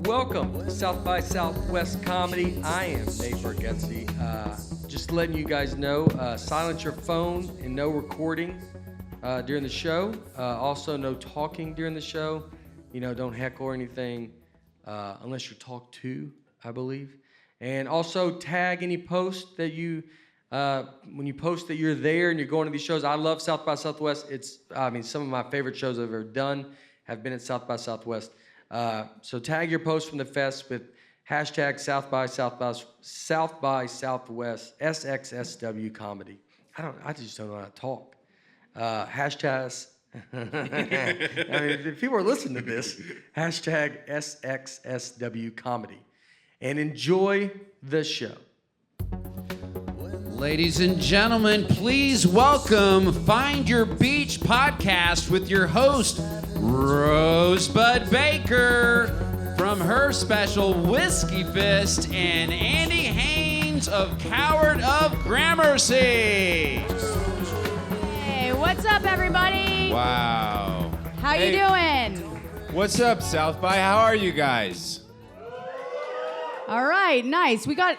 welcome to South by Southwest Comedy. I am Nate Bargatze. Just letting you guys know, silence your phone and no recording during the show. Also, no talking during the show. You know, don't heckle or anything unless you're talked to, I believe. And also tag any post that you, when you post that you're there and you're going to these shows. I love South by Southwest. Some of my favorite shows I've ever done have been at South by Southwest. So tag your post from the fest with hashtag South by Southwest SXSW comedy. I just don't know how to talk. Hashtags. If people are listening to this, hashtag SXSW comedy. And enjoy the show. Ladies and gentlemen, please welcome Find Your Beach podcast with your host, Rosebud Baker from her special Whiskey Fist, and Andy Haynes of Coward of Gramercy. Hey, what's up, everybody? Wow. How you doing? What's up, South by? How are you guys? All right, nice. We got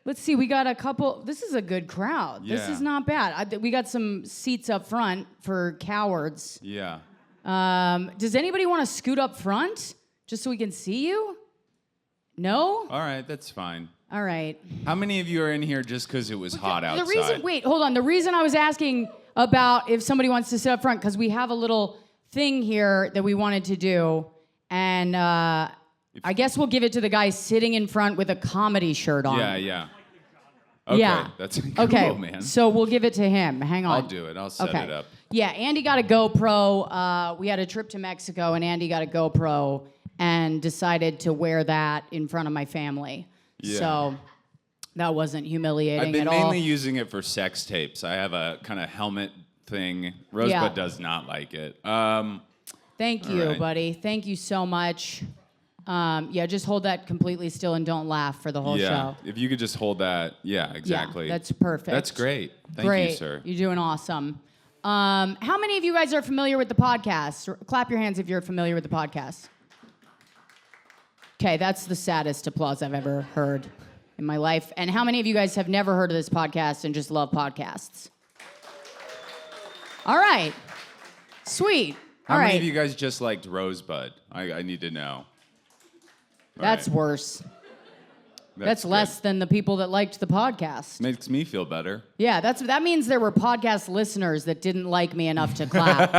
a couple. This is a good crowd. Yeah. This is not bad. We got some seats up front for cowards. Yeah. Does anybody want to scoot up front just so we can see you? No? All right, that's fine. All right. How many of you are in here just because it was hot outside? Hold on. The reason I was asking about if somebody wants to sit up front, because we have a little thing here that we wanted to do, and I guess we'll give it to the guy sitting in front with a comedy shirt on. Yeah. Okay, yeah. That's cool, man. So we'll give it to him. Hang on. I'll do it. I'll set it up. Yeah, Andy got a GoPro. We had a trip to Mexico, and Andy got a GoPro and decided to wear that in front of my family. Yeah. So that wasn't humiliating I've been at all. mainly using it for sex tapes. I have a kind of helmet thing. Rosebud does not like it. Thank you, right. buddy. Thank you so much. Just hold that completely still and don't laugh for the whole show. If you could just hold that. Yeah, exactly. Yeah, that's perfect. That's great. Thank you, sir. You're doing awesome. How many of you guys are familiar with the podcast? Clap your hands if you're familiar with the podcast. Okay, that's the saddest applause I've ever heard in my life. And how many of you guys have never heard of this podcast and just love podcasts? All right. Sweet. How many of you guys just liked Rosebud? I need to know. That's worse. That's less than the people that liked the podcast. Makes me feel better. Yeah, that means there were podcast listeners that didn't like me enough to clap.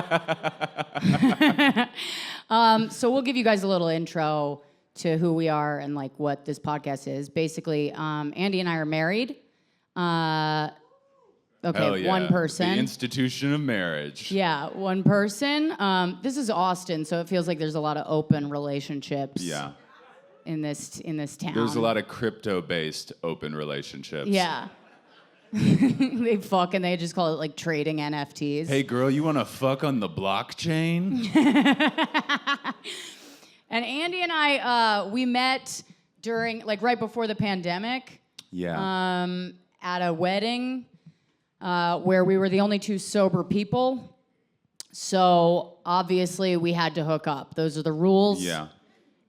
So we'll give you guys a little intro to who we are and like what this podcast is. Basically, Andy and I are married. One person. The institution of marriage. Yeah, one person. This is Austin, so it feels like there's a lot of open relationships. Yeah. In this town. There's a lot of crypto-based open relationships. Yeah. They fuck and they just call it like trading NFTs. Hey girl, you want to fuck on the blockchain? And Andy and I, we met during, like right before the pandemic. Yeah. At a wedding where we were the only two sober people. So obviously we had to hook up. Those are the rules. Yeah.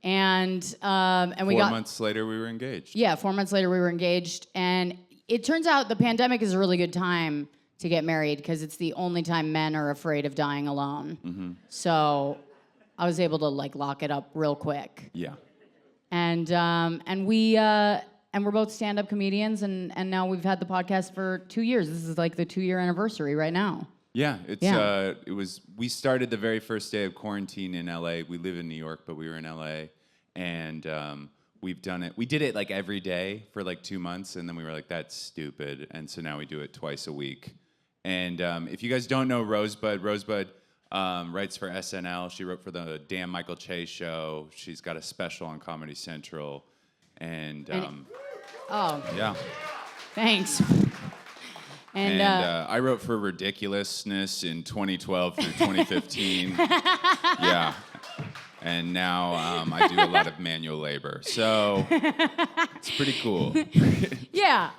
And we 4 months later, we were engaged. Yeah, 4 months later, we were engaged. And it turns out the pandemic is a really good time to get married because it's the only time men are afraid of dying alone. Mm-hmm. So I was able to, like, lock it up real quick. Yeah. And we're both stand-up comedians, and now we've had the podcast for 2 years. This is, like, the 2-year anniversary right now. Yeah, we started the very first day of quarantine in LA. We live in New York, but we were in LA. And we've done it. We did it like every day for like 2 months, and then we were like, that's stupid. And so now we do it twice a week. And if you guys don't know Rosebud writes for SNL. She wrote for the Dan Michael Che show. She's got a special on Comedy Central. And yeah. Thanks. And I wrote for Ridiculousness in 2012 through 2015. Yeah. And now I do a lot of manual labor. So it's pretty cool. Yeah.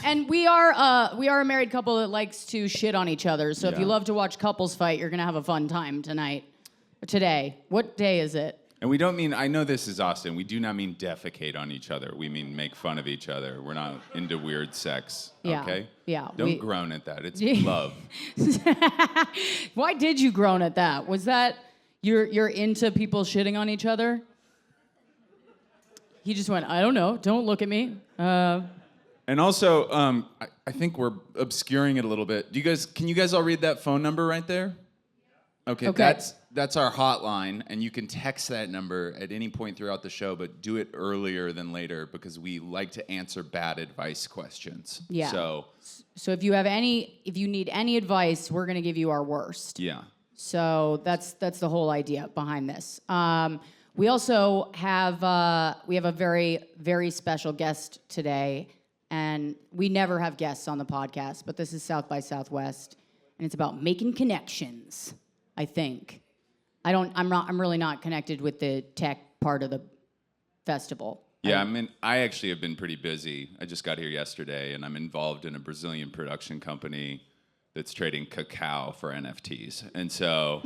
And we are a married couple that likes to shit on each other. So if you love to watch couples fight, you're going to have a fun time today. What day is it? And we don't mean, I know this is Austin, we do not mean defecate on each other. We mean make fun of each other. We're not into weird sex, Yeah, okay? yeah, Don't groan at that. It's love. Why did you groan at that? Was that you're into people shitting on each other? He just went, I don't know. Don't look at me. And also, I think we're obscuring it a little bit. Can you guys all read that phone number right there? Okay. That's our hotline, and you can text that number at any point throughout the show, but do it earlier than later because we like to answer bad advice questions. Yeah. So if you need any advice, we're gonna give you our worst. yeah. So that's the whole idea behind this. We also have a very, very special guest today, and we never have guests on the podcast, but this is South by Southwest, and it's about making connections, I think. I'm really not connected with the tech part of the festival. Yeah, I actually have been pretty busy. I just got here yesterday, and I'm involved in a Brazilian production company that's trading cacao for NFTs. And so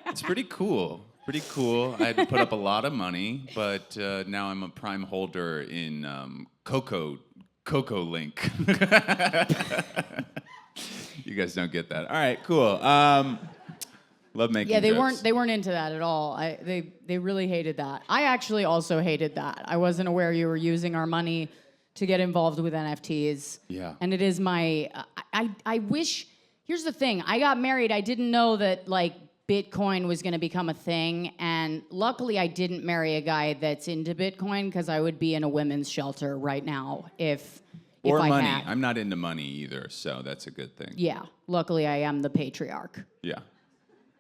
it's pretty cool. Pretty cool. I had to put up a lot of money, but now I'm a prime holder in Coco Link. You guys don't get that. All right, cool. Love making jokes. They weren't into that at all. They really hated that. I actually also hated that. I wasn't aware you were using our money to get involved with NFTs. Yeah. And it is my I wish. Here's the thing. I got married. I didn't know that like Bitcoin was going to become a thing, and luckily I didn't marry a guy that's into Bitcoin because I would be in a women's shelter right now if I money. had. I'm not into money either, so that's a good thing. Yeah. Luckily I am the patriarch. Yeah.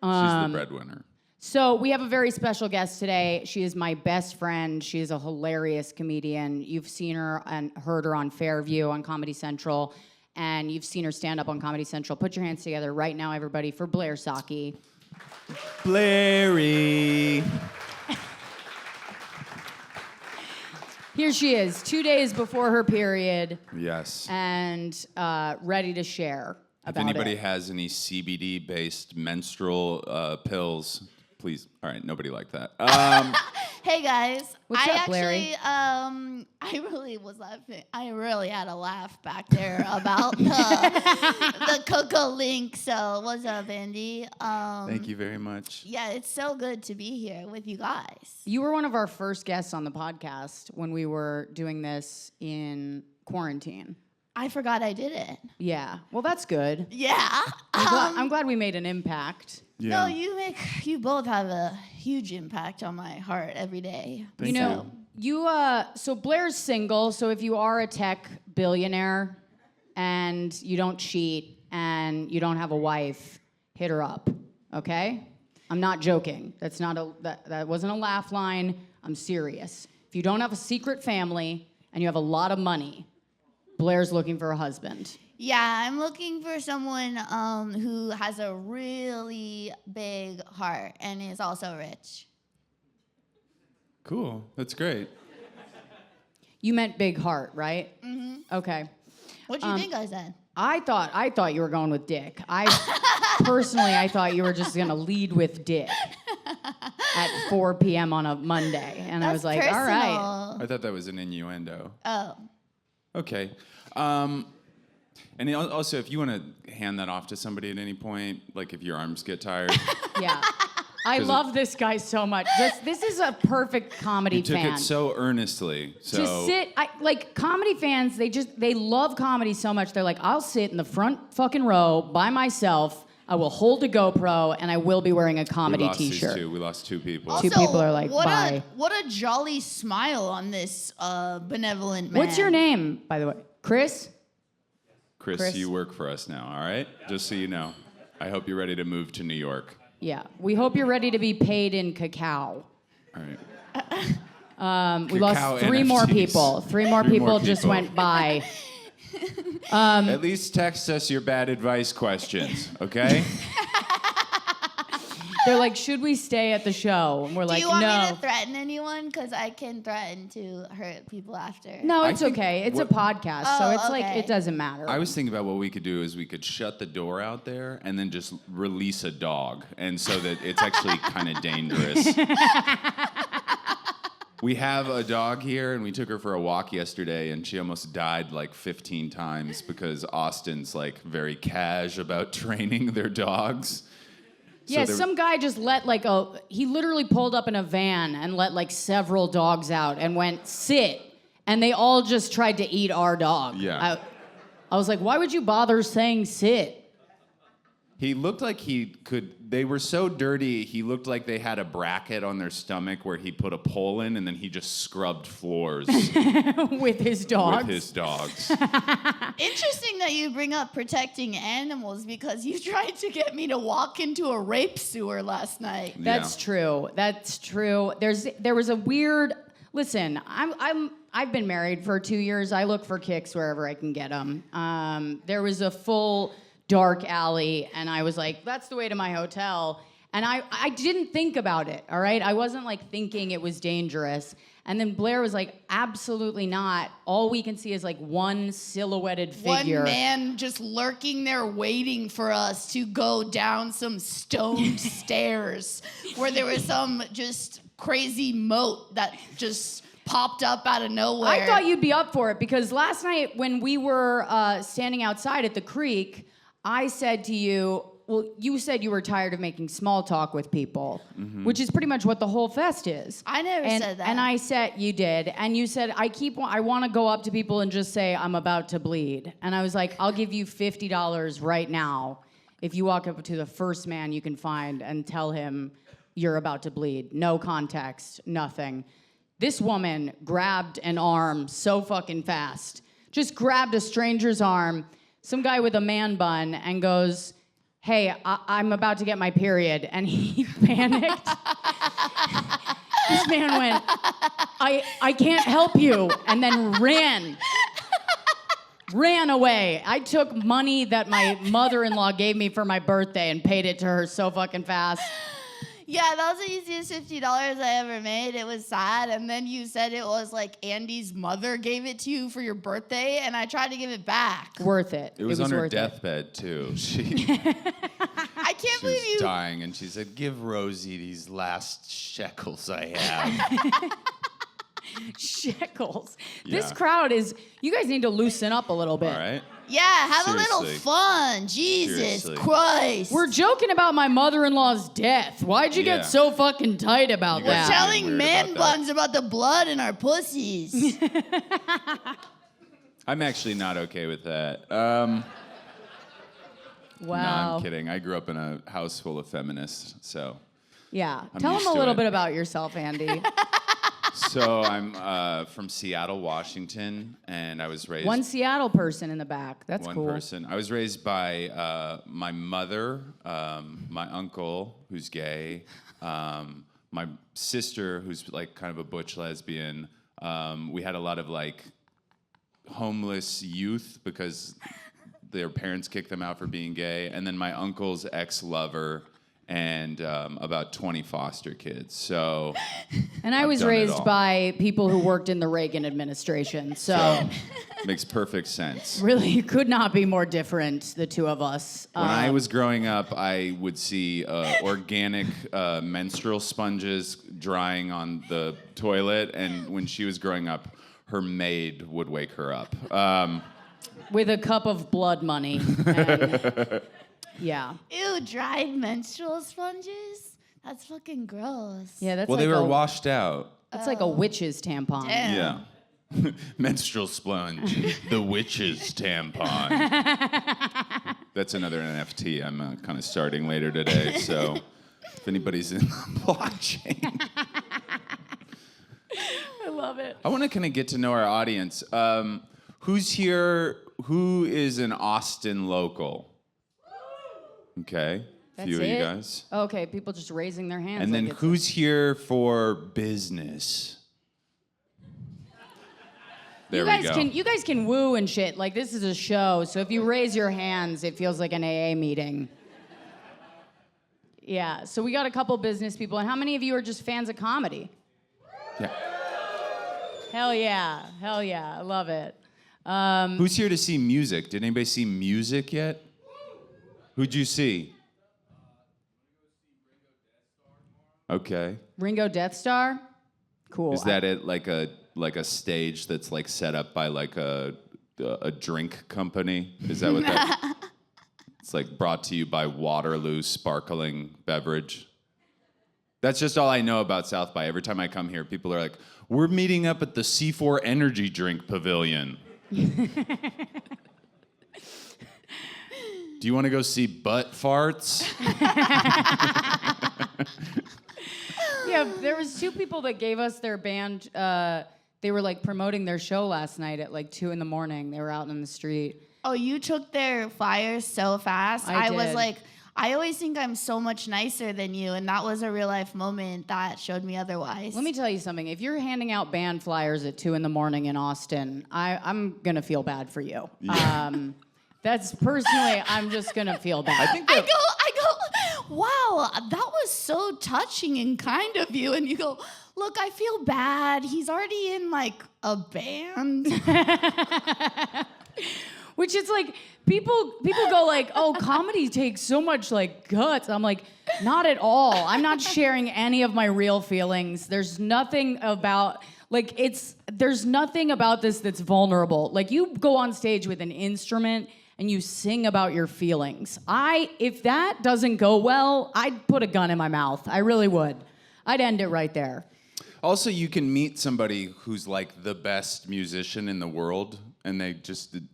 She's the breadwinner. So we have a very special guest today. She is my best friend. She is a hilarious comedian. You've seen her and heard her on Fairview on Comedy Central, and you've seen her stand up on Comedy Central. Put your hands together right now, everybody, for Blair Saki. Blairy. Here she is, 2 days before her period. Yes. And ready to share about If anybody it. has any CBD-based menstrual pills, please. All right, nobody liked that. Hey guys, What's I up, Larry? actually, I really was laughing. I really had a laugh back there about the Coco link. So what's up, Andy? Thank you very much. Yeah, it's so good to be here with you guys. You were one of our first guests on the podcast when we were doing this in quarantine. I forgot I did it. Yeah. Well, that's good. Yeah. I'm glad we made an impact. No, you both have a huge impact on my heart every day. You know, so Blair's single, so if you are a tech billionaire and you don't cheat and you don't have a wife, hit her up, okay? I'm not joking. That wasn't a laugh line. I'm serious. If you don't have a secret family and you have a lot of money, Blair's looking for a husband. Yeah, I'm looking for someone who has a really big heart and is also rich. Cool. That's great. You meant big heart, right? Mm-hmm. Okay. What do you think I said? I thought you were going with dick. Personally, I thought you were just gonna lead with dick at 4 p.m. on a Monday, and I was like, personal. all right. I thought that was an innuendo. Oh. Okay. And also, if you want to hand that off to somebody at any point, like if your arms get tired. Yeah. I love this guy so much. This is a perfect comedy You took fan. it so earnestly. So Just sit. Like comedy fans, they love comedy so much. They're like, I'll sit in the front fucking row by myself. I will hold a GoPro and I will be wearing a comedy T-shirt. We lost two people. Also, Two people are like, what bye. What a jolly smile on this benevolent man. What's your name, by the way? Chris? Chris, you work for us now, all right? Just so you know. I hope you're ready to move to New York. Yeah. We hope you're ready to be paid in cacao. All right. We lost three NFTs. more people. Three more people just went by. At least text us your bad advice questions, okay? They're like, should we stay at the show? And we're Do like, you want me no. to threaten anyone? Because I can threaten to hurt people after. No, I it's think okay. It's a what- podcast, so Oh, it's like, okay. it doesn't matter. I was thinking about what we could do is we could shut the door out there and then just release a dog, and so that it's actually kind of dangerous. We have a dog here, and we took her for a walk yesterday, and she almost died like 15 times because Austin's like very cash about training their dogs. Yeah, there- some guy just let he literally pulled up in a van and let like several dogs out and went, sit. And they all just tried to eat our dog. Yeah. I was like, why would you bother saying sit? He looked like they were so dirty, he looked like they had a bracket on their stomach where he put a pole in and then he just scrubbed floors With his dogs. with his dogs. Interesting that you bring up protecting animals because you tried to get me to walk into a rape sewer last night. That's Yeah. true. That's true. There was a weird. Listen, I've been married for 2 years. I look for kicks wherever I can get them. There was a full dark alley, and I was like, that's the way to my hotel. And I didn't think about it. All right, I wasn't like thinking it was dangerous. And then Blair was like, absolutely not. All we can see is like one silhouetted figure. One man just lurking there waiting for us to go down some stone stairs where there was some just crazy moat that just popped up out of nowhere. I thought you'd be up for it because last night when we were standing outside at the creek, I said to you, well, you said you were tired of making small talk with people, which is pretty much what the whole fest is. I never said that. And I said, you did. And you said, I want to go up to people and just say, I'm about to bleed. And I was like, I'll give you $50 right now if you walk up to the first man you can find and tell him you're about to bleed. No context, nothing. This woman grabbed an arm so fucking fast, just grabbed a stranger's arm, some guy with a man bun, and goes, hey, I'm about to get my period. And he panicked. This man went, I can't help you, and then ran away. I took money that my mother-in-law gave me for my birthday and paid it to her so fucking fast. Yeah, that was the easiest $50 I ever made. It was sad. And then you said it was like Andy's mother gave it to you for your birthday, and I tried to give it back. Worth it. It was on her worth it. deathbed, too. She I can't believe was you. dying, and she said, give Rosie these last shekels I have. Shekels. This Yeah. crowd is, you guys need to loosen up a little bit. All right? Yeah, have a little Seriously. fun. Jesus Seriously. Christ. We're joking about my mother-in-law's death. Why'd you Yeah. get so fucking tight about You guys that? are telling weird man about that. buns about the blood in our pussies. I'm actually not okay with that. Wow. No, I'm kidding. I grew up in a house full of feminists, so. Yeah. I'm Tell used them a to little it. bit about yourself, Andy. So I'm from Seattle, Washington, and I was raised One Seattle person in the back. That's one cool. person. I was raised by my mother, my uncle, who's gay, my sister, who's like kind of a butch lesbian. We had a lot of like homeless youth because their parents kicked them out for being gay, and then my uncle's ex-lover and about 20 foster kids. So And I was done it raised all. by people who worked in the Reagan administration. So makes perfect sense. really could not be more different, the two of us. When I was growing up, I would see organic menstrual sponges drying on the toilet, and when she was growing up, her maid would wake her up. With a cup of blood money. And, yeah. Ew, dried menstrual sponges? That's fucking gross. Yeah, that's Well, like they were a, washed out. That's like a witch's tampon. Damn. Yeah. Menstrual sponge, the witch's tampon. That's another NFT I'm kind of starting later today, so if anybody's in the blockchain. I love it. I want to kind of get to know our audience. Who's here? Who is an Austin local? Okay, a few of you it? guys. Okay, people just raising their hands. And then like it's- who's here for business? There we go. You guys can woo and shit. Like, this is a show, so if you raise your hands, it feels like an AA meeting. Yeah, so we got a couple business people. And how many of you are just fans of comedy? Yeah. Hell yeah. I love it. Who's here to see music? Did anybody see music yet? Who'd you see? Okay. Ringo Death Star? Cool. Is that it? Like a stage that's like set up by like a drink company? Is that what that? It's like brought to you by Waterloo Sparkling Beverage. That's just all I know about South by. Every time I come here, people are like, "We're meeting up at the C4 Energy Drink Pavilion." Do you want to go see butt farts? Yeah, there was 2 people that gave us their band. They were like promoting their show last night at like 2 a.m. They were out in the street. Oh, you took their flyers so fast. I was did. like, I always think I'm so much nicer than you, and that was a real life moment that showed me otherwise. Let me tell you something. If you're handing out band flyers at 2 a.m. in Austin, I'm gonna feel bad for you. Yeah. That's personally, I'm just gonna feel bad. I think I go, wow, that was so touching and kind of you. And you go, look, I feel bad. He's already in like a band. Which is like, people go like, oh, comedy takes so much like guts. I'm like, not at all. I'm not sharing any of my real feelings. There's nothing about, there's nothing about this that's vulnerable. Like, you go on stage with an instrument and you sing about your feelings. If that doesn't go well, I'd put a gun in my mouth. I really would. I'd end it right there. Also, you can meet somebody who's like the best musician in the world, and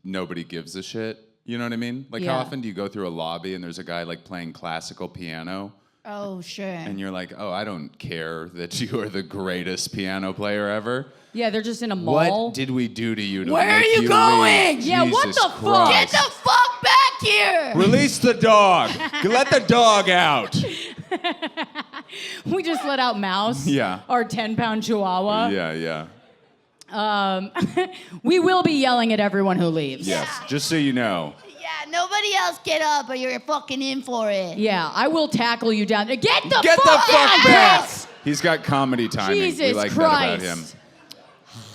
nobody gives a shit. You know what I mean? Like, Yeah. how often do you go through a lobby and there's a guy like playing classical piano, Oh, sure. and you're like, oh, I don't care that you are the greatest piano player ever. Yeah, they're just in a mall. What did we do to you to Where make are you you going? leave? Yeah, what Jesus the fuck? Get Christ. the fuck back here! Release the dog. Let the dog out. We just let out Mouse, Yeah. our 10-pound chihuahua. Yeah. We will be yelling at everyone who leaves. Yes. Just so you know. Yeah, nobody else get up or you're fucking in for it. Yeah, I will tackle you down. Get the Get fuck the down, fuck back. Chris! He's got comedy timing. Jesus we like Christ. that about him.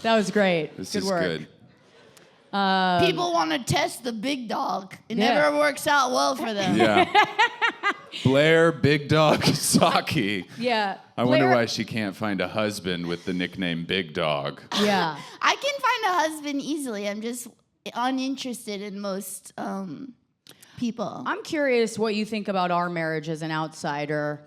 That was great. This Good is work. good. People want to test the big dog. It Yeah. never works out well for them. Yeah. Blair, Big Dog Saki. Yeah. I wonder Blair- why she can't find a husband with the nickname Big Dog. Yeah. I can find a husband easily. I'm just uninterested in most people. I'm curious what you think about our marriage as an outsider.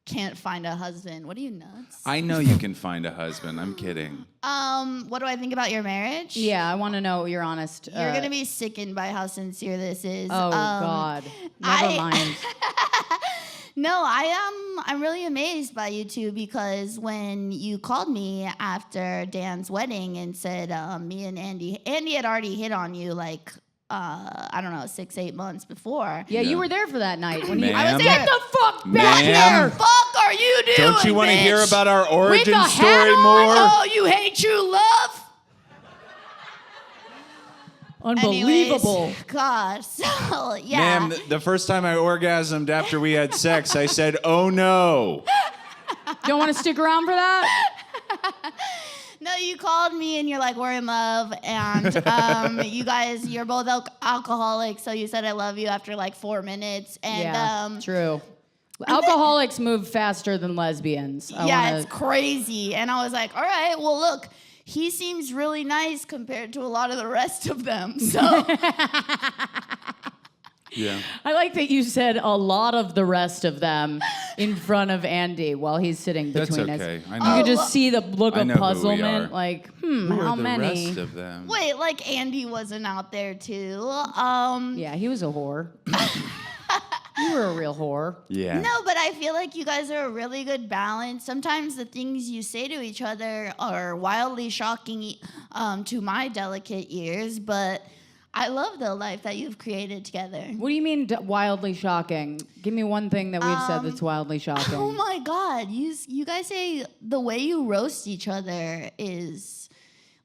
Can't find a husband. What are you, nuts? I know you can find a husband. I'm kidding. What do I think about your marriage? Yeah, I want to know your honest. You're gonna be sickened by how sincere this is. Oh God. Never mind. No, I'm really amazed by you two because when you called me after Dan's wedding and said me and Andy had already hit on you like I don't know 6-8 months before. Yeah, you were there for that night when Ma'am? I was get the fuck back Ma'am? here. Fuck are you doing? Don't you want to hear bitch? about our origin With a story hat on? more? Oh, you hate true love? Unbelievable. Anyways, God, so yeah. Ma'am, the first time I orgasmed after we had sex, I said, oh no. Don't want to stick around for that? No, you called me and you're like, we're in love. And you guys, you're both alcoholics. So you said, I love you after like 4 minutes. And Yeah, true. Alcoholics move faster than lesbians. it's crazy. And I was like, all right, well, look, he seems really nice compared to a lot of the rest of them. So Yeah. I like that you said a lot of the rest of them in front of Andy while he's sitting That's between okay. us. I You know. could just see the look I of know who we puzzlement. are. Like, Who how are the many? rest of them? wait, like Andy wasn't out there too. Yeah, he was a whore. You were a real whore. Yeah. No, but I feel like you guys are a really good balance. Sometimes the things you say to each other are wildly shocking to my delicate ears, but I love the life that you've created together. What do you mean wildly shocking? Give me one thing that we've said that's wildly shocking. Oh my God, you guys say the way you roast each other is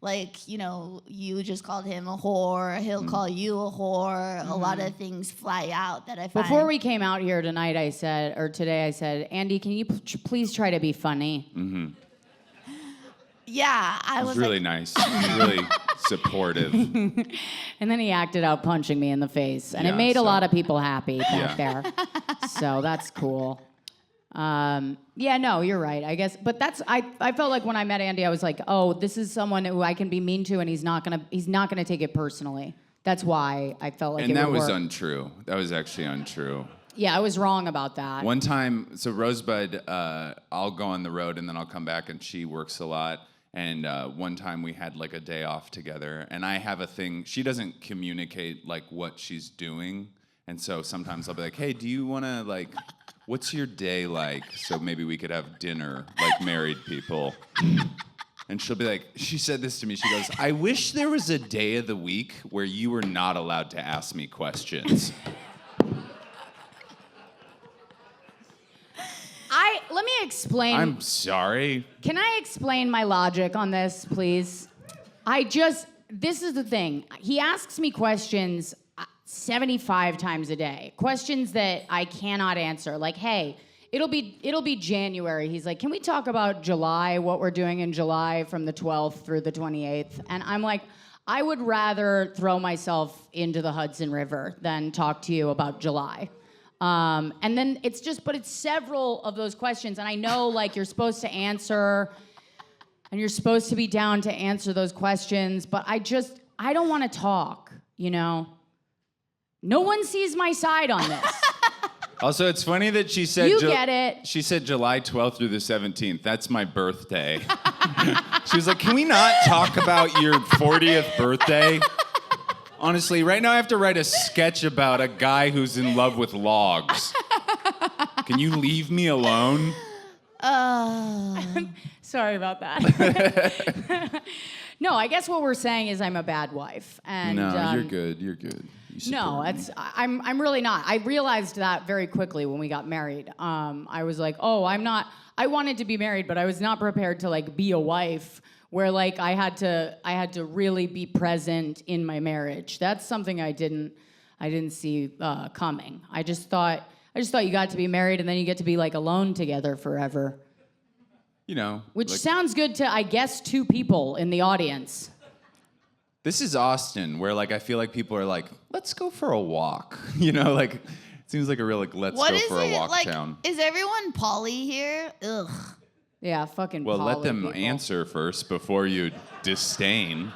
like, you know, you just called him a whore. He'll call you a whore. A lot of things fly out that I find. Before we came out here tonight, today I said, Andy, can you please try to be funny? Yeah, I It was was really like, nice. Really supportive. And then he acted out punching me in the face. And it Yeah, made a so- lot of people happy back Yeah. there. So that's cool. Yeah, no, you're right. I guess, but I felt like when I met Andy, I was like, oh, this is someone who I can be mean to, and he's not gonna take it personally. That's why I felt like And it that would was work. untrue. That was actually untrue. Yeah, I was wrong about that. One time, so Rosebud, I'll go on the road and then I'll come back, and she works a lot. And one time we had like a day off together, and I have a thing. She doesn't communicate like what she's doing, and so sometimes I'll be like, "Hey, do you want to like, what's your day like? So maybe we could have dinner like married people." And she'll be like, she said this to me. She goes, "I wish there was a day of the week where you were not allowed to ask me questions." Let me explain. I'm sorry. Can I explain my logic on this, please? This is the thing. He asks me questions 75 times a day. Questions that I cannot answer. Like, hey, it'll be January. He's like, can we talk about July, what we're doing in July from the 12th through the 28th? And I'm like, I would rather throw myself into the Hudson River than talk to you about July. And then it's several of those questions. And I know, like, you're supposed to answer, and you're supposed to be down to answer those questions, but I don't want to talk, you know? No one sees my side on this. Also, it's funny that she said... You get it. She said July 12th through the 17th. That's my birthday. She was like, can we not talk about your 40th birthday? Honestly, right now I have to write a sketch about a guy who's in love with logs. Can you leave me alone? Sorry about that. No, I guess what we're saying is I'm a bad wife. And, No, you're good. You're good. You No, support me. I'm really not. I realized that very quickly when we got married. I was like, oh, I'm not. I wanted to be married, but I was not prepared to like be a wife where like I had to really be present in my marriage. That's something I didn't see coming. I just thought you got to be married and then you get to be like alone together forever. You know. Which like, sounds good to, I guess, 2 people in the audience. This is Austin, where like I feel like people are like, let's go for a walk. You know, like it seems like a real like let's what go is for a it walk like? town. Is everyone poly here? Ugh. Yeah, fucking Well, let poly them people. answer first before you disdain.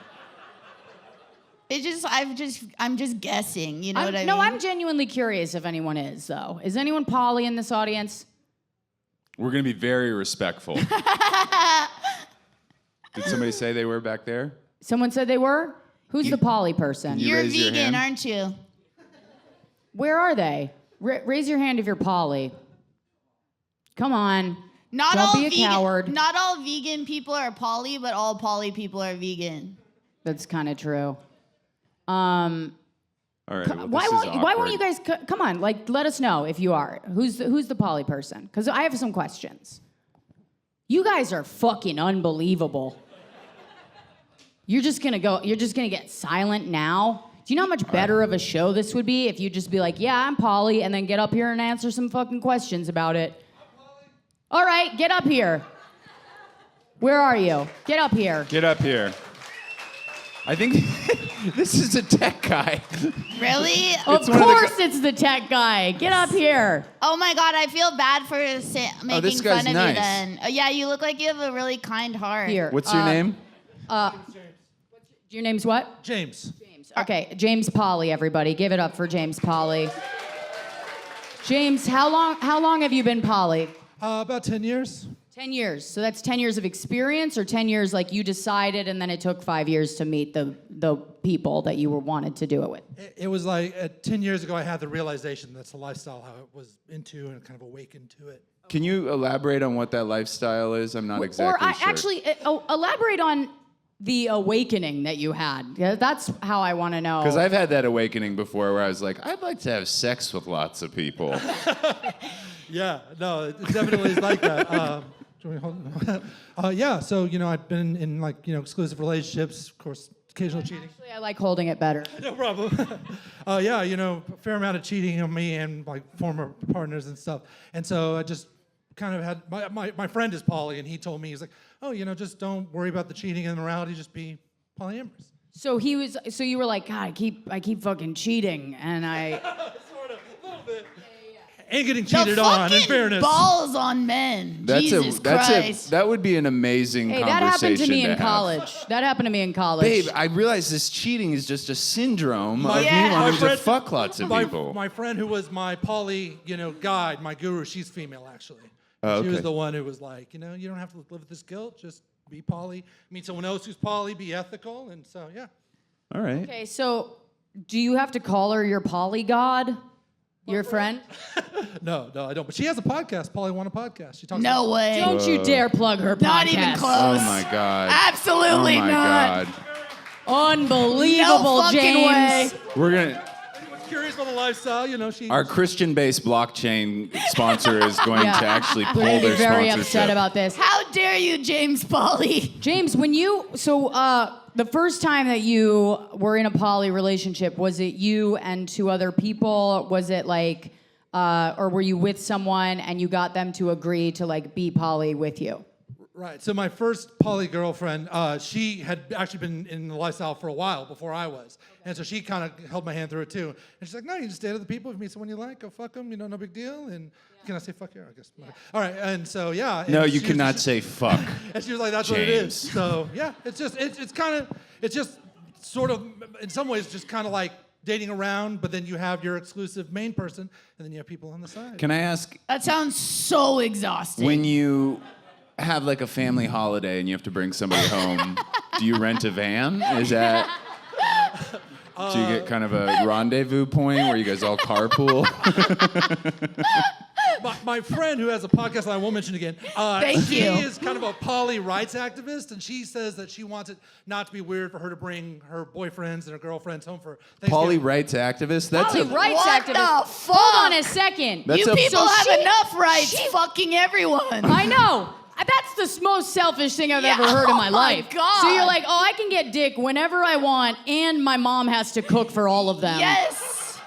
I'm just guessing. You know what I mean? No, I'm genuinely curious if anyone is, though. Is anyone poly in this audience? We're gonna be very respectful. Did somebody say they were back there? Someone said they were? Who's the poly person? You You're raise your vegan, hand? aren't you? Where are they? Raise your hand if you're poly. Come on. Not Don't all be a vegan, coward. Not all vegan people are poly, but all poly people are vegan. That's kind of true. All right. Well, Why this is won't awkward. you guys come on? Like, let us know if you are. Who's the poly person? Because I have some questions. You guys are fucking unbelievable. You're just gonna get silent now. Do you know how much better of a show this would be if you just be like, yeah, I'm poly, and then get up here and answer some fucking questions about it? All right, get up here. Where are you? Get up here. Get up here. I think this is a tech guy. Really? Of one of the course it's the tech guy. Get up here. Oh my god, I feel bad for making this guy's fun of nice. you then. Yeah, you look like you have a really kind heart. Here. What's your name? Your name's what? James. Okay, James Polly, everybody. Give it up for James Polly. James, how long have you been poly? About 10 years. 10 years. So that's 10 years of experience, or 10 years like you decided and then it took 5 years to meet the people that you wanted to do it with? It was like 10 years ago I had the realization that's the lifestyle how it was into and kind of awakened to it. Can you elaborate on what that lifestyle is? I'm not exactly or sure. actually, elaborate on the awakening that you had. Yeah, that's how I want to know. Because I've had that awakening before where I was like, I'd like to have sex with lots of people. Yeah, no, it definitely is like that. Yeah, so, I've been in, exclusive relationships, of course, occasional cheating. Actually, I like holding it better. No problem. Yeah, a fair amount of cheating on me and, former partners and stuff. And so I just kind of had, my friend is poly, and he told me, he's like, oh, just don't worry about the cheating and morality, just be polyamorous. So you were like, God, I keep fucking cheating, and I. Sort of, a little bit. And getting The cheated on, in fucking fairness. balls on men. Jesus Christ. That would be an amazing Hey, conversation that happened to me in have. college. That happened to me in college. Babe, I realize this cheating is just a syndrome of Yeah. me wanting My to friend- fuck lots of people. My friend who was my poly, guide, my guru, she's female, actually. Oh, She was okay. the one who was like, you don't have to live with this guilt. Just be poly. Meet someone else who's poly, be ethical. And so, yeah. All right. Okay, so do you have to call her your poly god? Your friend? No, I don't. But she has a podcast, Poly Want a Podcast. She talks No about way. Don't you dare plug her podcast. Not even close. Oh my God. Absolutely oh my not. God. Unbelievable, No fucking James. way. We're gonna. Anyone's curious about the lifestyle, she. Our Christian-based blockchain sponsor is going Yeah. to actually pull We're gonna their be very sponsorship. upset about this. How dare you, James Polly? James, the first time that you were in a poly relationship, was it you and two other people? Was it or were you with someone and you got them to agree to be poly with you? Right. So my first poly girlfriend, she had actually been in the lifestyle for a while before I was. And so she kind of held my hand through it too. And she's like, no, you just date other people. If you meet someone you like, go fuck them. No big deal. And can I say fuck you? I guess. Yeah. All right. And so, yeah. No, and you she cannot was, say fuck. And she was like, that's what it is. James. So, yeah, it's just sort of, in some ways, just kind of like dating around, but then you have your exclusive main person, and then you have people on the side. Can I ask, That sounds so exhausting. when you have a family holiday and you have to bring somebody home, do you rent a van? Is that... Do you get kind of a rendezvous point where you guys all carpool? My friend who has a podcast that I won't mention again, Thank she you. is kind of a poly rights activist, and she says that she wants it not to be weird for her to bring her boyfriends and her girlfriends home for Thanksgiving. Poly rights activist? That's Poly a... rights What activist. the fuck? Hold on a second. That's You a- people So have she- enough rights fucking everyone. I know. That's the most selfish thing I've Yeah, ever heard in oh my my life. God. So you're like, oh, I can get dick whenever I want, and my mom has to cook for all of them. Yes.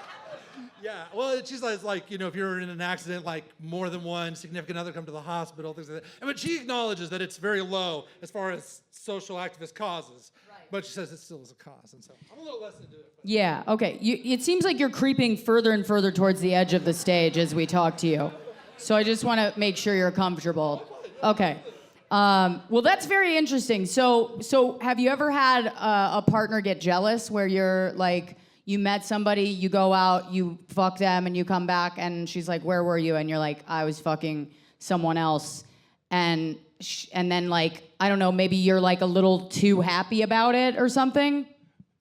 Yeah, well, she's like, if you're in an accident, more than one significant other come to the hospital, things like that. But she acknowledges that it's very low as far as social activist causes. Right. But she says it still is a cause, and so I'm a little less into it. But. Yeah, okay. It seems like you're creeping further and further towards the edge of the stage as we talk to you. So I just want to make sure you're comfortable. Okay. Well, that's very interesting. So have you ever had a partner get jealous where you're you met somebody, you go out, you fuck them, and you come back, and she's like, where were you? And you're like, I was fucking someone else. And then I don't know, maybe you're a little too happy about it or something?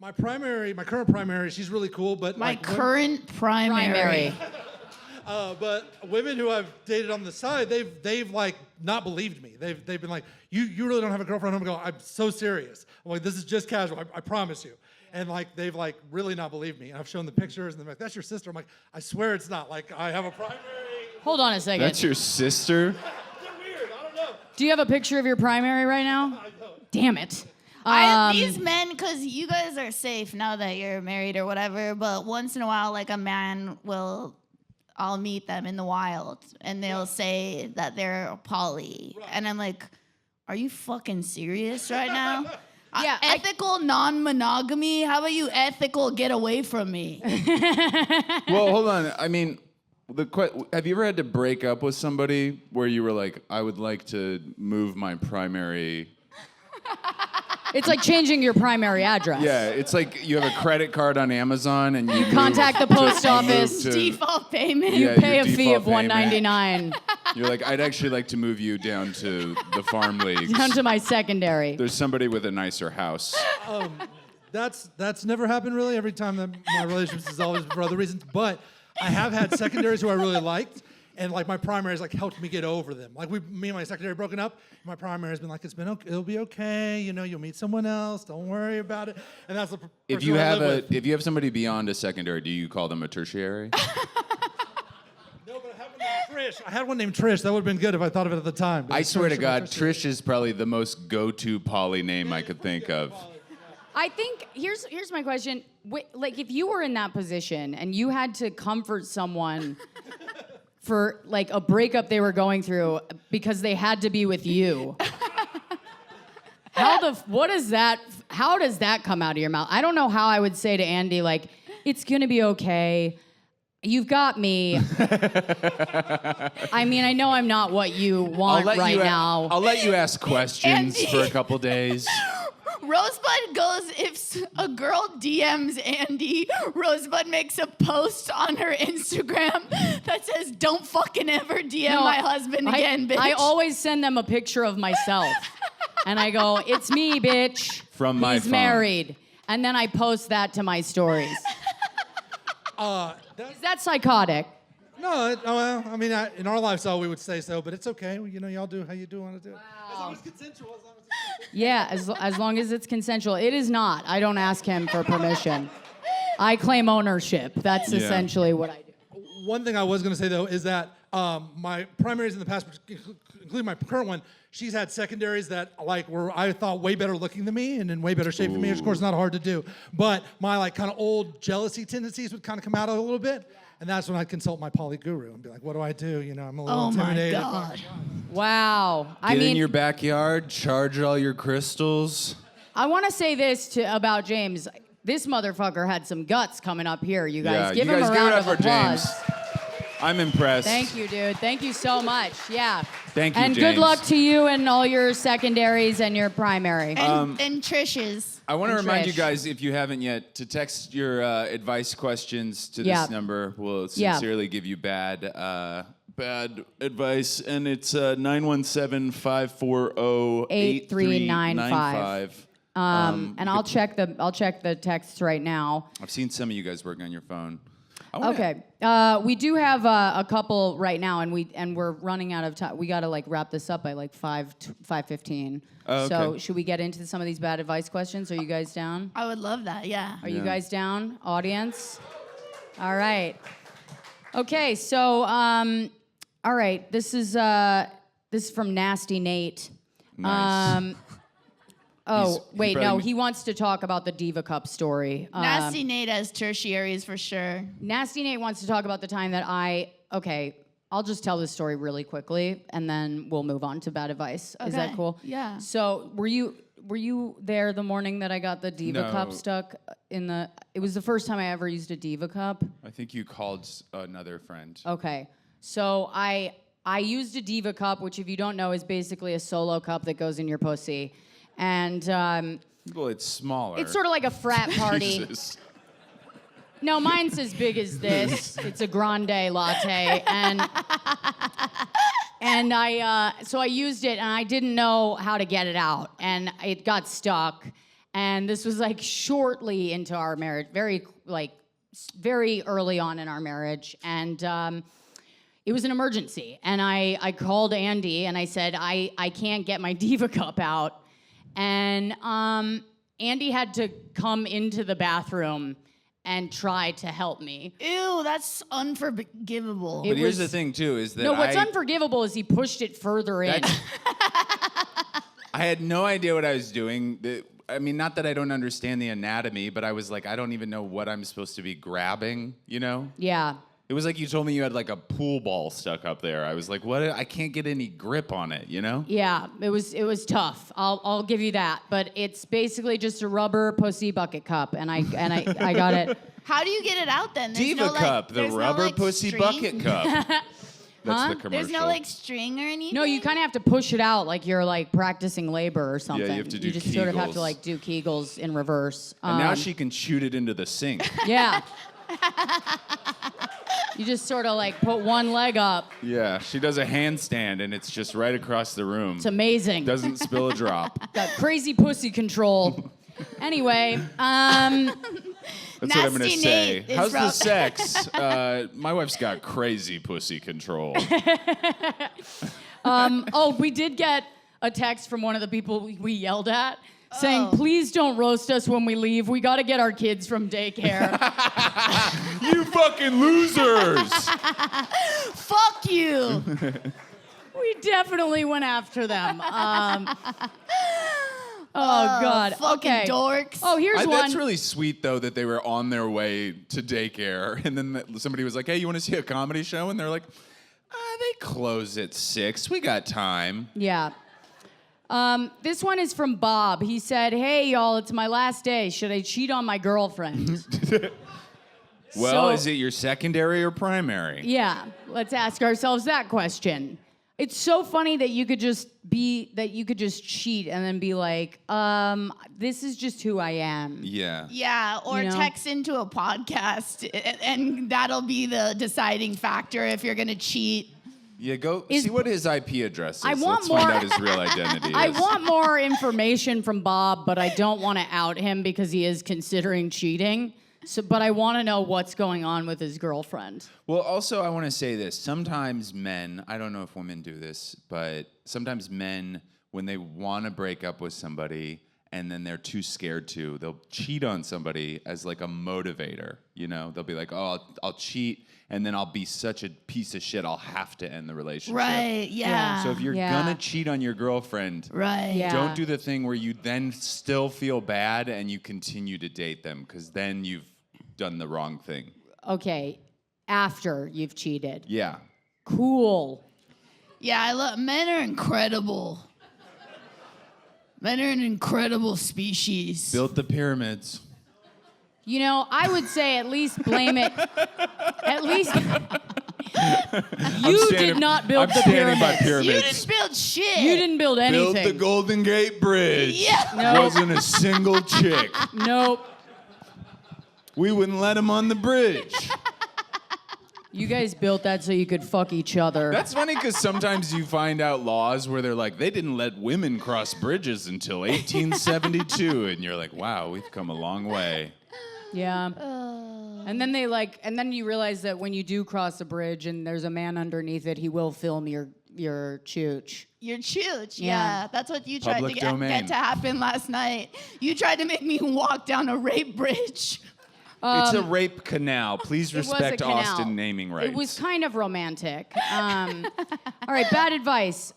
My current primary, she's really cool, but My current primary. but women who I've dated on the side, they've not believed me. They've been like, you really don't have a girlfriend? I'm going, I'm so serious. I'm like, this is just casual. I promise you. And they've really not believed me. And I've shown the pictures, and they're like, that's your sister. I'm like, I swear it's not. I have a primary. Hold on a second. That's your sister? They're weird. I don't know. Do you have a picture of your primary right now? I don't. Damn it. These men, because you guys are safe now that you're married or whatever, but once in a while, a man I'll meet them in the wild, and they'll say that they're poly. Right. And I'm like, are you fucking serious right now? Yeah, ethical non-monogamy? How about you ethical get away from me? Well, hold on. I mean, have you ever had to break up with somebody where you were like, I would like to move my primary... It's like changing your primary address. Yeah, it's like you have a credit card on Amazon and you Contact the post office. Default payment. You Yeah, pay your a fee of default payment. $199 You're like, I'd actually like to move you down to the farm leagues. down to my secondary. There's somebody with a nicer house. That's never happened really. Every time that my relationships is always for other reasons. But I have had secondaries who I really liked, and my primaries helped me get over them. Me and my secondary broken up. My primary has been like, it'll be okay. You'll meet someone else. Don't worry about it. And that's the person If you I have live with. if you have somebody beyond a secondary, do you call them a tertiary? No, but I have been Trish. I had one named Trish. That would have been good if I thought of it at the time. But I it's swear to Trish. God, Trish is probably the most go-to poly name I could think of. I think here's my question. Like, if you were in that position and you had to comfort someone for like a breakup they were going through because they had to be with you, how does that come out of your mouth? I don't know how I would say to Andy, like, it's gonna be okay. You've got me. I mean, I know I'm not what you want right now. I'll let you ask questions Andy. for a couple days. Rosebud goes, if a girl DMs Andy, Rosebud makes a post on her Instagram that says, don't fucking ever DM my husband again, bitch. I always send them a picture of myself. And I go, it's me, bitch. From my He's phone. married. And then I post that to my stories. Is that psychotic? No, well, I mean, in our lifestyle, we would say so, but it's okay. You know, y'all do how you do want to do it. As long as it's consensual. Yeah, as long as it's consensual. It is not. I don't ask him for permission. I claim ownership. That's essentially what I do. One thing I was going to say, though, is that my primaries in the past, including my current one, she's had secondaries that like were, I thought, way better looking than me and in way better shape than me, which of course is not hard to do. But my like kind of old jealousy tendencies would kind of come out a little bit. And that's when I'd consult my poly guru and be like, what do I do? You know, I'm a little intimidated. Oh my God. Wow. Get in your backyard, charge all your crystals. I want to say this about James. This motherfucker had some guts coming up here, you guys. Give him a round of applause. I'm impressed. Thank you, dude. Thank you so much. Yeah. Thank you, and James. good luck to you and all your secondaries and your primary. And Trish's. I want to And remind you Trish. guys, if you haven't yet, to text your advice questions to Yeah. this number. We'll Yeah. sincerely give you bad advice, and it's 917-540-8395. And I'll check the texts right now. I've seen some of you guys working on your phone. Okay. We do have a couple right now, and we're running out of time. We got to like wrap this up by like 5:15. Oh, So okay. should we get into some of these bad advice questions? Are you guys down? I would love that, yeah. Are you guys down, audience? All right. Okay. So all right. This is from Nasty Nate. Nice. Wait, probably no. me- He wants to talk about the Diva Cup story. Nasty Nate has tertiaries for sure. Nasty Nate wants to talk about the time that I'll just tell this story really quickly, and then we'll move on to bad advice. Is that Okay, cool? yeah. So were you there the morning that I got the Diva Cup No. stuck in the? It was the first time I ever used a Diva Cup. I think you called another friend. Okay, so I used a Diva Cup, which if you don't know is basically a solo cup that goes in your pussy, and Well, it's smaller. it's sort of like a frat party. Jesus. No, mine's as big as this. It's a grande latte, and so I used it, and I didn't know how to get it out, and it got stuck. And this was like shortly into our marriage, very early on in our marriage, and it was an emergency. And I called Andy, and I said I can't get my Diva Cup out, and Andy had to come into the bathroom and try to help me. Ew, that's unforgivable. It But here's was- the thing, too, is that No, what's I unforgivable is he pushed it further in. That's- I had no idea what I was doing. I mean, not that I don't understand the anatomy, but I was like, I don't even know what I'm supposed to be grabbing, you know? Yeah. It was like you told me you had like a pool ball stuck up there. I was like, what? I can't get any grip on it, you know? Yeah, it was tough. I'll give you that, but it's basically just a rubber pussy bucket cup, and I got it. How do you get it out then? There's Diva no, like- Cup, the there's no, rubber like, pussy string? bucket cup. That's the commercial. There's no like string or anything? No, you kind of have to push it out like you're like practicing labor or something. have to do You just sort of have to Kegels. like do Kegels in reverse. And now she can shoot it into the sink. Yeah. You just sort of like put one leg up. Yeah, she does a handstand and it's just right across the room. It's amazing. Doesn't spill a drop. Got crazy pussy control. Anyway, That's what I'm gonna Nasty say. Nate is How's the rough. sex? My wife's got crazy pussy control. we did get a text from one of the people we yelled at saying, please don't roast us when we leave. We got to get our kids from daycare. You fucking losers! Fuck you. We definitely went after them. Oh, God. Fucking Okay. dorks. Oh, here's one. That's really sweet, though, that they were on their way to daycare, and then somebody was like, hey, you want to see a comedy show? And they're like, they close at 6. We got time. Yeah. This one is from Bob. He said, hey, y'all, it's my last day. Should I cheat on my girlfriend? Well, So- is it your secondary or primary? Yeah, let's ask ourselves that question. It's so funny that you could just cheat and then be like, this is just who I am. Yeah. Yeah, or You know? text into a podcast, and that'll be the deciding factor if you're gonna cheat. Yeah, go Is- see what his IP address is. I want Let's more- find out his real identity. I is. want more information from Bob, but I don't want to out him because he is considering cheating. So, but I want to know what's going on with his girlfriend. Well, also, I want to say this. Sometimes men, I don't know if women do this, but sometimes men, when they want to break up with somebody and then they're too scared to, they'll cheat on somebody as like a motivator. You know, they'll be like, oh, I'll cheat, and then I'll be such a piece of shit, I'll have to end the relationship. Right, yeah. So if you're Yeah. gonna cheat on your girlfriend, Right. Yeah. don't do the thing where you then still feel bad and you continue to date them, because then you've done the wrong thing. Okay, after you've cheated. Yeah. Cool. Yeah, I love men are incredible. Men are an incredible species. Built the pyramids. You know, I would say at least blame it. At least you did not build the standing by pyramids. You didn't build shit. You didn't build anything. Built the Golden Gate Bridge. Yeah. No. Wasn't a single chick. Nope. We wouldn't let him on the bridge. You guys built that so you could fuck each other. That's funny because sometimes you find out laws where they're like, they didn't let women cross bridges until 1872. And you're like, wow, we've come a long way. Yeah. And then you realize that when you do cross a bridge and there's a man underneath it, he will film your chooch. Your chooch, Yeah. yeah. That's what you tried Public to domain. get to happen last night. You tried to make me walk down a rape bridge. It's a rape canal. Please It was a respect canal. Austin naming rights. It was kind of romantic. All right, bad advice.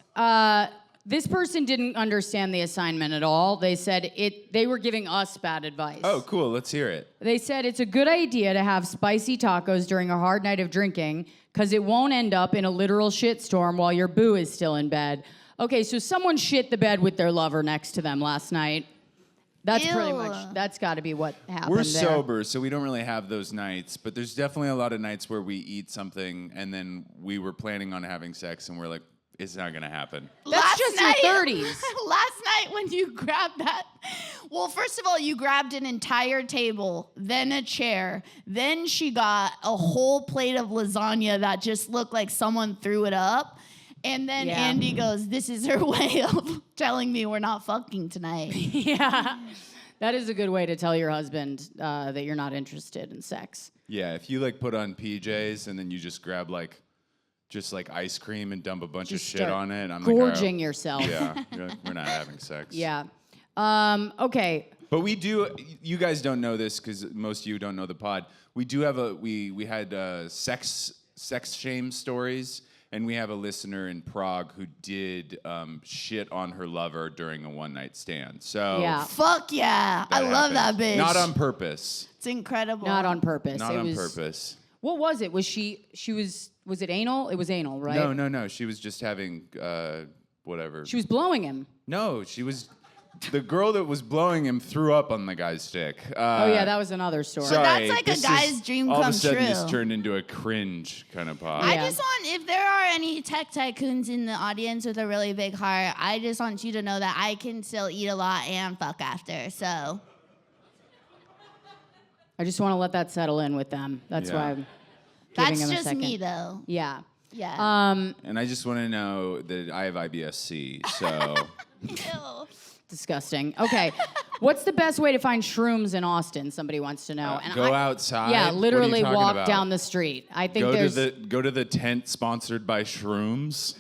This person didn't understand the assignment at all. They said they were giving us bad advice. Oh, cool. Let's hear it. They said it's a good idea to have spicy tacos during a hard night of drinking because it won't end up in a literal shitstorm while your boo is still in bed. Okay, so someone shit the bed with their lover next to them last night. That's pretty Ew. much, that's got to be what happened We're there. sober, so we don't really have those nights, but there's definitely a lot of nights where we eat something and then we were planning on having sex and we're like, it's not gonna happen. That's just your 30s. Last night when you grabbed that, well, first of all, you grabbed an entire table, then a chair, then she got a whole plate of lasagna that just looked like someone threw it up. And then Yeah. Andy goes, this is her way of telling me we're not fucking tonight. Yeah. That is a good way to tell your husband that you're not interested in sex. Yeah, if you like put on PJs and then you just grab like ice cream and dump a bunch Just of shit start on it, I'm gorging like, yourself. yeah, you're like, we're not having sex. Yeah. Okay. But we do. You guys don't know this because most of you don't know the pod. We do have we had sex shame stories, and we have a listener in Prague who did shit on her lover during a one-night stand. So Yeah. Fuck yeah. I love that happened. bitch. Not on purpose. It's incredible. Not on purpose. Not it on was, purpose. What was it? Was it anal? It was anal, right? No. She was just having whatever. She was blowing him. No, she was. The girl that was blowing him threw up on the guy's dick. Oh, yeah, that was another story. Sorry. Sorry, That's like a this guy's is- dream all come of a sudden, true. this turned into a cringe kind of pod. I Yeah. just want, if there are any tech tycoons in the audience with a really big heart, I just want you to know that I can still eat a lot and fuck after. So I just want to let that settle in with them. That's Yeah. why I'm giving that's them a just second. me, though. Yeah. Yeah. And I just want to know that I have IBS-C, so Ew. Disgusting. Okay. What's the best way to find shrooms in Austin? Somebody wants to know. go outside? Yeah, What are you literally talking walk about? down the street. I think go there's to the tent sponsored by Shrooms.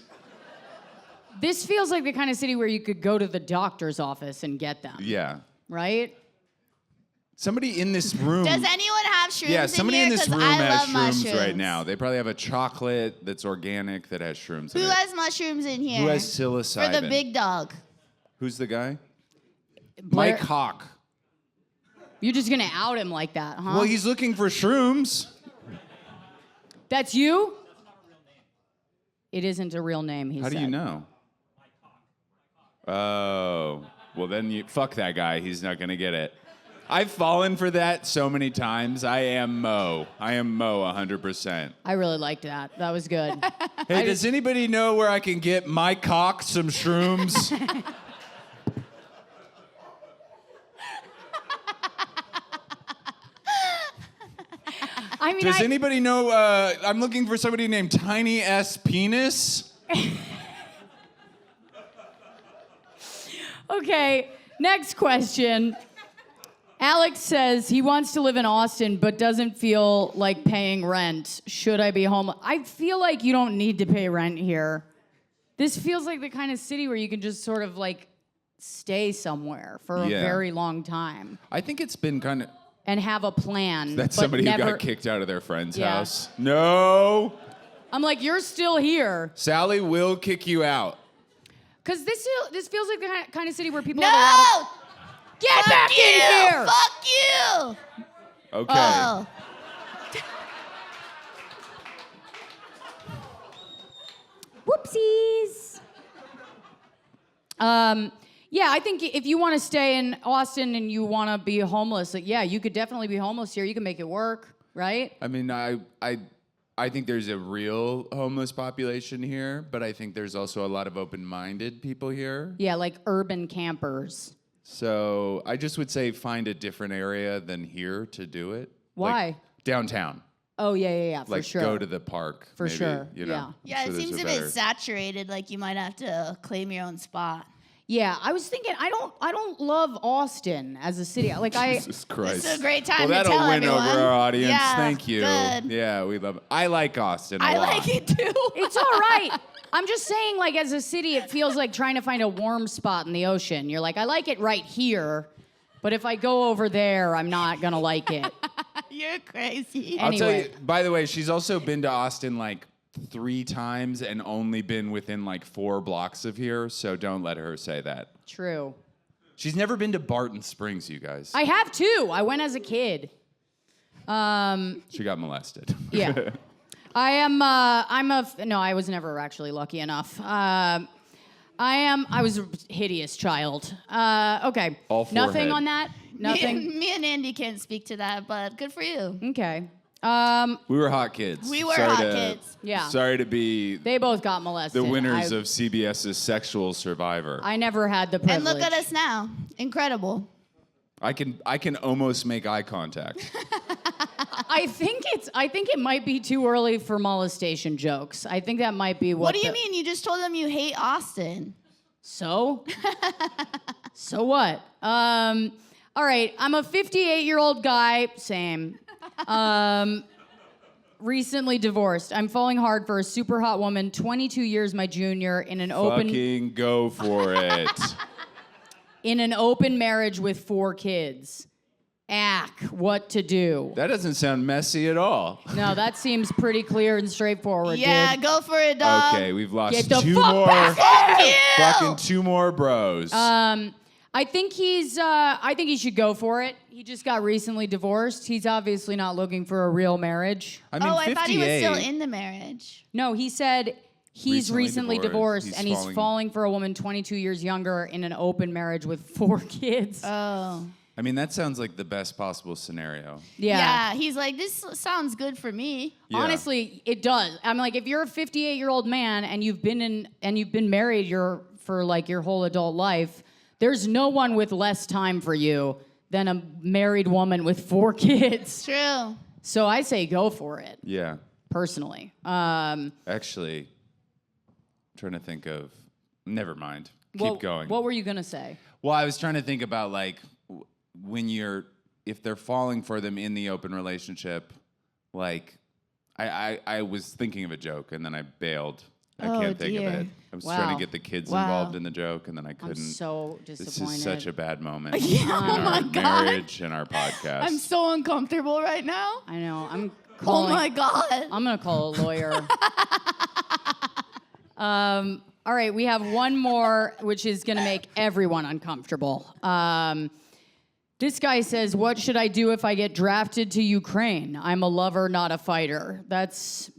This feels like the kind of city where you could go to the doctor's office and get them. Yeah. Right? Somebody in this room. Does anyone have shrooms Yeah, somebody in here? this 'Cause room I has love shrooms mushrooms. right now. They probably have a chocolate that's organic that has shrooms in Who it. has mushrooms in here? Who has psilocybin? For the big dog. Who's the guy? Blair- Mike Hawk. You're just gonna out him like that, huh? Well, he's looking for shrooms. That's you? It isn't a real name, he How said. do you know? Oh, well then you fuck that guy. He's not gonna get it. I've fallen for that so many times. I am Mo 100%. I really liked that. That was good. Hey, does anybody know where I can get my cock some shrooms? I mean, Does anybody know? I'm looking for somebody named Tiny S Penis. Okay, next question. Alex says he wants to live in Austin but doesn't feel like paying rent. Should I be homeless? I feel like you don't need to pay rent here. This feels like the kind of city where you can just sort of like stay somewhere for a Yeah. very long time I think it's been kind of. and have a plan. That's but somebody who never, got kicked out of their friend's Yeah. house. No. I'm like, you're still here. Sally will kick you out. Because this feels like the kind of city where people have a lot No! of... Get Fuck back you! in here! Fuck you! Okay. Oh. Whoopsies. Yeah, I think if you want to stay in Austin and you want to be homeless, like, yeah, you could definitely be homeless here. You can make it work, right? I mean, I think there's a real homeless population here, but I think there's also a lot of open-minded people here. Yeah, like urban campers. So I just would say find a different area than here to do it. Why? Like downtown. Oh, yeah, for Like sure. go to the park. For maybe, sure, You know? Yeah, So it there's seems a better- bit saturated. Like you might have to claim your own spot. Yeah, I was thinking, I don't love Austin as a city. Like Jesus Christ. This is a great time well, to that'll tell win everyone. over our audience. Yeah, Thank you. good. Yeah, we love it. I like Austin a I lot. like it too. It's all right. I'm just saying, like, as a city, it feels like trying to find a warm spot in the ocean. You're like, I like it right here, but if I go over there, I'm not gonna like it. You're crazy. I'll tell Anyway. you, by the way, she's also been to Austin like 3 times and only been within like 4 blocks of here, so don't let her say that. True. She's never been to Barton Springs, you guys. I have too. I went as a kid. She got molested. Yeah. No, I was never actually lucky enough. I was a hideous child. Okay. All Nothing forehead. on that? Nothing? Me and Andy can't speak to that, but good for you. Okay. We were hot kids. We were hot kids. Yeah. Sorry to be They both got molested. the winners I, of CBS's Sexual Survivor. I never had the privilege. And look at us now. Incredible. I can almost make eye contact. I think it might be too early for molestation jokes. I think that might be What do you mean? You just told them you hate Austin. So? So what? All right, I'm a 58-year-old guy, same. Recently divorced. I'm falling hard for a super hot woman, 22 years my junior, in an Fucking go for it. open marriage with 4 kids. What to do? That doesn't sound messy at all. No, that seems pretty clear and straightforward, Yeah, dude. go for it, dog. Okay, we've lost Get the 2 fuck more. back here! Fucking 2 more bros. I think he should go for it. He just got recently divorced. He's obviously not looking for a real marriage. I mean, Oh, I thought he was still 58. in the marriage. No, he said he's recently divorced He's and he's falling for a woman 22 years younger in an open marriage with 4 kids. Oh. I mean, that sounds like the best possible scenario. yeah. He's like, this sounds good for me. Yeah. Honestly, it does. I'm like, if you're a 58-year-old man and you've been married for like your whole adult life, there's no one with less time for you than a married woman with 4 kids. True. So I say go for it, Yeah. personally. Actually, I'm trying to think of. Never mind. Keep going. What were you gonna say? Well, I was trying to think about like if they're falling for them in the open relationship, like I was thinking of a joke and then I bailed. I Oh, can't think dear. of it. I was Wow. trying to get the kids Wow. involved in the joke, and then I I'm couldn't. so This disappointed. is such a bad moment Yeah, in oh our my God. marriage and our podcast. I'm so uncomfortable right now. I know. I'm Oh calling. my God. I'm gonna call a lawyer. All right, we have one more, which is gonna make everyone uncomfortable. This guy says, "What should I do if I get drafted to Ukraine? I'm a lover, not a fighter." That's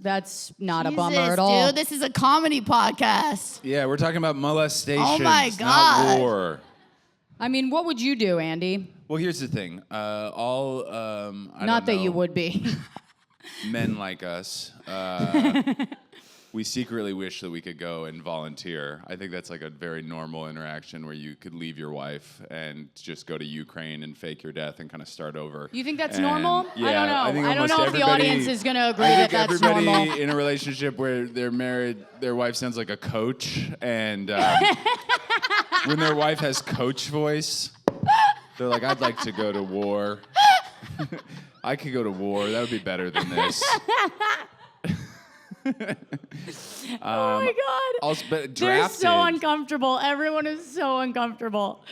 not a bummer Jesus, at all. Dude, this is a comedy podcast. Yeah, we're talking about molestation. Oh my not God. war. I mean, what would you do, Andy? Well, here's the thing. I Not don't that you know, would be. Men like us, we secretly wish that we could go and volunteer. I think that's like a very normal interaction where you could leave your wife and just go to Ukraine and fake your death and kind of start over. You think that's And, normal? Yeah, I don't know. think I don't almost know if the everybody- audience is gonna agree I that think that's everybody normal. in a relationship where they're married, their wife sounds like a coach, and when their wife has coach voice, they're like, "I'd like to go to war. I could go to war. That would be better than this." Oh my God. Also, but They're drafted. so uncomfortable. Everyone is so uncomfortable.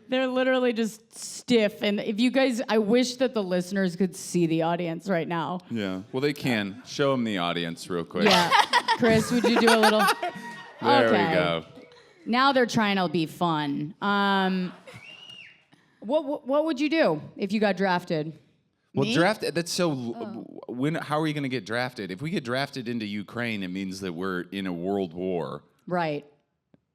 They're literally just stiff. And if you guys, I wish that the listeners could see the audience right now. Yeah. Well, they can. Show them the audience real quick. Yeah. Chris, would you do a little? There Okay. we go. Now they're trying to be fun. What would you do if you got drafted? Well, Me? that's so. How are you going to get drafted? If we get drafted into Ukraine, it means that we're in a world war, Right.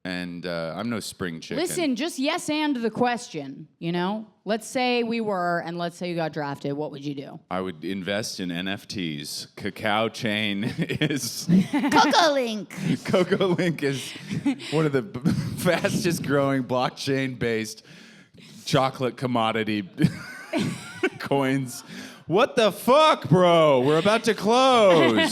and I'm no spring chicken. Listen, just yes and the question, you know? Let's say we were, and let's say you got drafted. What would you do? I would invest in NFTs. Cacao Chain is Coco Link. Coco Link is one of the fastest growing blockchain-based chocolate commodity coins. What the fuck, bro? We're about to close.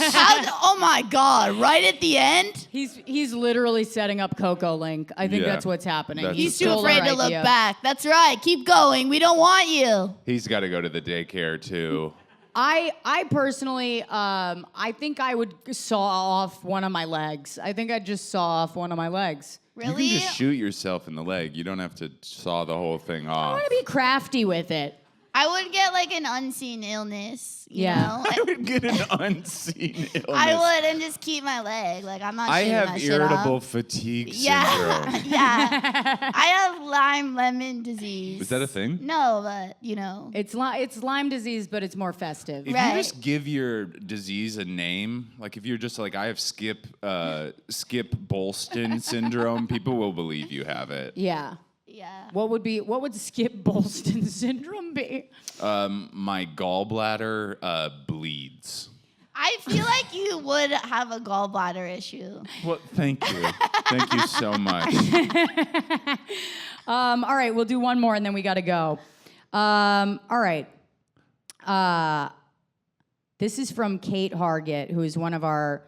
Oh my God! Right at the end, He's literally setting up Coco Link. I think Yeah. that's what's happening. That's- He he's too stole afraid our to look idea. back. That's right. Keep going. We don't want you. He's got to go to the daycare too. I personally, I think I would saw off one of my legs. I think I'd just saw off one of my legs. Really? You can just shoot yourself in the leg. You don't have to saw the whole thing I off. want to be crafty with it. I would get like an unseen illness. You Yeah. know? I would get an unseen illness. I would and just keep my leg. Like I'm not. I shooting have that shit irritable off. fatigue Yeah, syndrome. yeah. I have Lyme lemon disease. Is that a thing? No, but you know. It's Lyme disease, but it's more festive. If Right. you just give your disease a name, like if you're just like, I have Skip Bolston syndrome, people will believe you have it. Yeah. Yeah. What would Skip Bolston syndrome be? My gallbladder bleeds. I feel like you would have a gallbladder issue. Well, thank you. Thank you so much. All right, we'll do one more and then we got to go. All right. This is from Kate Hargett, who is one of our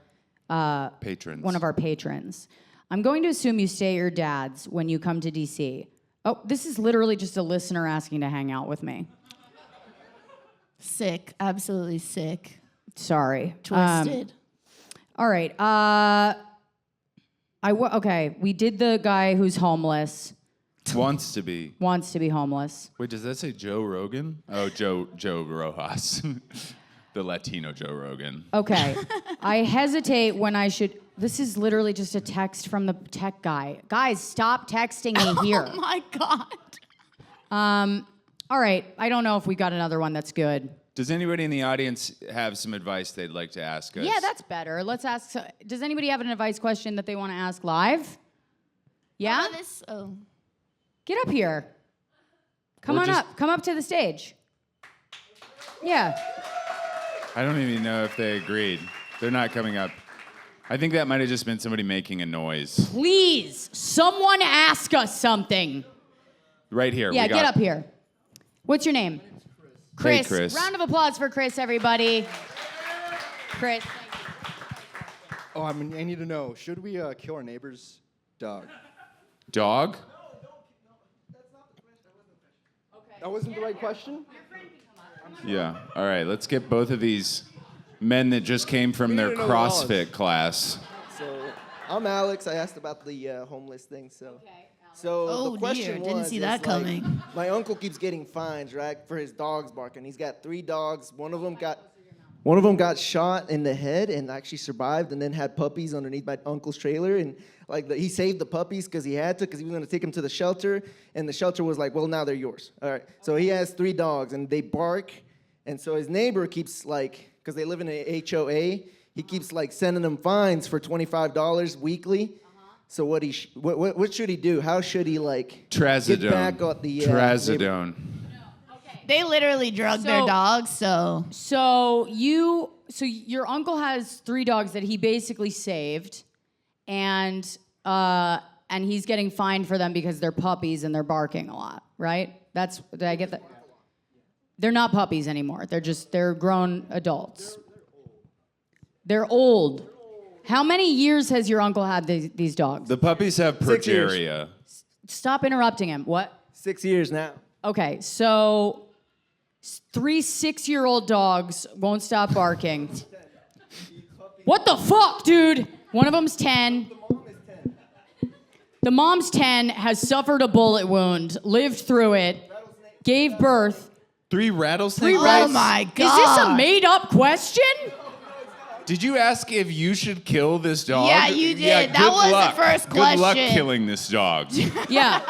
patrons. I'm going to assume you stay at your dad's when you come to DC. Oh, this is literally just a listener asking to hang out with me. Sick. Absolutely sick. Sorry. Twisted. All right. Okay, we did the guy who's homeless, Wants to be. wants to be homeless. Wait, does that say Joe Rogan? Oh, Joe Rojas. The Latino Joe Rogan. Okay. I hesitate when I should. This is literally just a text from the tech guy. Guys, stop texting me here. Oh my God. All right. I don't know if we got another one that's good. Does anybody in the audience have some advice they'd like to ask us? Yeah, that's better. Let's ask. Does anybody have an advice question that they want to ask live? Yeah? How about this? Oh. Get up here. Come Or on just- up. Come up to the stage. Yeah. I don't even know if they agreed. They're not coming up. I think that might have just been somebody making a noise. Please, someone ask us something. Right here. Yeah, we got, get up here. What's your name? Hey, Chris. Round of applause for Chris, everybody. Chris. Oh, I need to know. Should we kill our neighbor's dog? Dog? That wasn't the right question? Yeah. All right, let's get both of these men that just came from We their need to know the laws. CrossFit class. So, I'm Alex. I asked about the homeless thing, so. So Oh, the question dear. Didn't was, see is, that like, coming. my uncle keeps getting fines, right, for his dogs barking. He's got 3 dogs. One of them got shot in the head and actually survived, and then had puppies underneath my uncle's trailer. And he saved the puppies because he had to, because he was going to take them to the shelter, and the shelter was like, well, now they're yours. All right. So he has 3 dogs, and they bark, and so his neighbor keeps because they live in an HOA, he keeps sending them fines for $25 weekly. So what should he do? How should he Trazodone. get back at the Trazodone. They literally drug their dogs, so. So your uncle has 3 dogs that he basically saved, and he's getting fined for them because they're puppies and they're barking a lot, right? Did I get that? They're not puppies anymore. They're grown adults. They're old. How many years has your uncle had these dogs? The puppies have 6 years. progeria. Stop interrupting him. What? 6 years now. Okay, so 3 6-year-old dogs won't stop barking. What the fuck, dude? One of them's 10. The mom's 10, has suffered a bullet wound, lived through it, gave birth. 3 rattlesnakes? Oh my God. Is this a made-up question? Did you ask if you should kill this dog? Yeah, you did. Yeah, That good was the luck. first Good luck question. killing this dog. Yeah.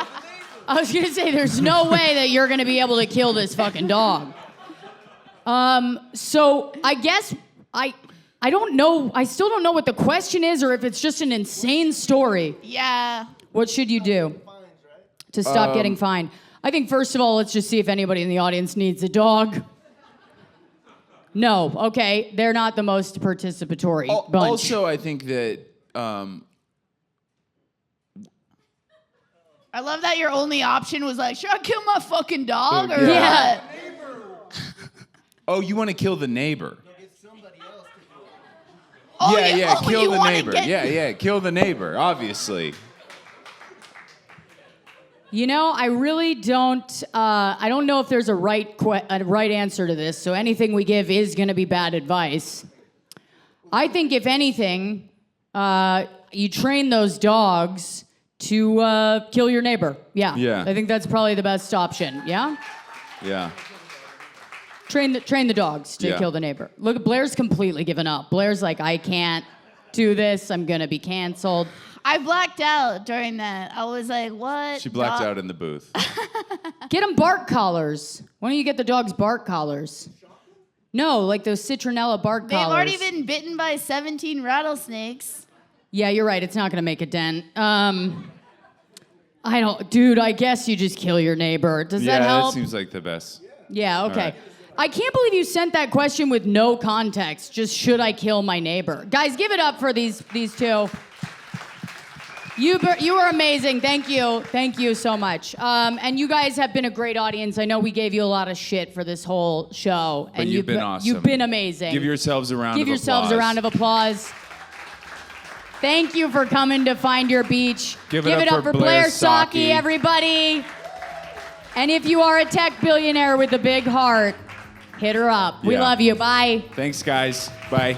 I was gonna say, there's no way that you're gonna be able to kill this fucking dog. So I guess I don't know. I still don't know what the question is, or if it's just an insane story. Yeah. What should you do to stop getting fined? I think first of all, let's just see if anybody in the audience needs a dog. No, okay, they're not the most participatory bunch. Also, I think that I love that your only option was should I kill my fucking dog or Yeah. what? you want to kill the neighbor. Oh, Yeah, oh, kill you the wanna neighbor. get- Yeah, kill the neighbor, obviously. You know, I really don't. I don't know if there's a right answer to this. So anything we give is going to be bad advice. I think if anything, you train those dogs to kill your neighbor. Yeah. Yeah. I think that's probably the best option. Yeah. Yeah. Train the dogs to Yeah. kill the neighbor. Look, Blair's completely given up. Blair's like, I can't do this. I'm gonna be canceled. I blacked out during that. I was like, what? She blacked out in the booth. Get them bark collars. Why don't you get the dogs bark collars? No, like those citronella bark They've collars. already been bitten by 17 rattlesnakes. Yeah, you're right. It's not gonna make a dent. Dude, I guess you just kill your neighbor. Does that help? That seems like the best. Yeah, okay. right. I can't believe you sent that question with no context. Just should I kill my neighbor? Guys, give it up for these 2. You were amazing. Thank you so much. And you guys have been a great audience. I know we gave you a lot of shit for this whole show, But and you've been awesome. You've been amazing. Give yourselves a round Give of yourselves a applause. round of applause. Thank you for coming to Find Your Beach. Give it up for Blair Blair Saki, Saki. everybody. And if you are a tech billionaire with a big heart, hit her up. We Yeah. love you. Bye. Thanks, guys. Bye.